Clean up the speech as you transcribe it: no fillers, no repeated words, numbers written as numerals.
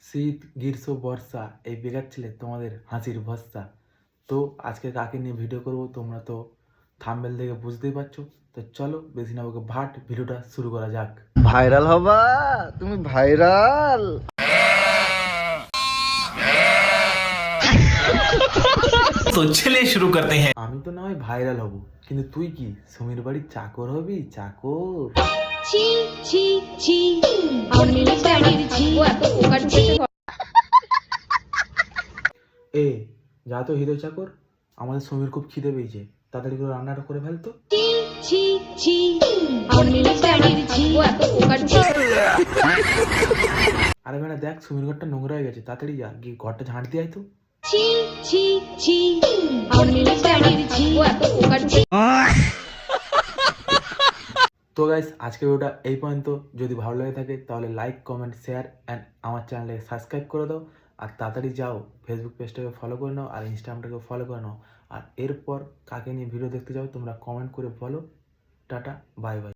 শীত গ্রীষ্ম বর্ষা এই বেকার ছেলে তোমাদের হাসির ভরসা। তো আজকে কাকে নিয়ে ভিডিও করব তোমরা তো থাম্বনেল দেখে বুঝতেই পারছো। তো চলো বেশি না বকে ভাট ভিডিওটা শুরু করা যাক। ভাইরাল হবা তুমি, ভাইরাল। तो चलिए शुरू करते हैं। আমি তো না হয় ভাইরাল হব, কিন্তু তুই কি সমীর বাড়ির চাকর হবি? চাকর? ছি ছি ছি আমার মিলিটারির ছি ও এত পোকার ছি এ যা তো হৃদয় চাকর, আমাদের সমীর খুব খিদে পেয়েছে, তাড়াতাড়ি করে রান্নাটা করে ফেল তো। ছি ছি ছি আমার মিলিটারির ছি ও এত পোকার ছি আরে বেটা দেখ সমীর ঘরটা নোংরা হয়ে গেছে, তাড়াতাড়ি যা গিয়ে ঘরটা ঝাঁট দিয়ে আয় তো। ছি ছি ছি আমার মিলিটারির ছি ও এত পোকার ছি। তো গাইস আজকে ভিডিওটা এই পর্যন্ত। যদি ভালো লাগে থাকে তাহলে লাইক কমেন্ট শেয়ার অ্যান্ড আমার চ্যানেলে সাবস্ক্রাইব করে দাও। আর তাড়াতাড়ি যাও ফেসবুক পেজটাকে ফলো করে নাও আর ইনস্টাগ্রামটাকে ফলো করে নাও। আর এরপর কাকে নিয়ে ভিডিও দেখতে যাও তোমরা কমেন্ট করে বলো। Tata bye bye.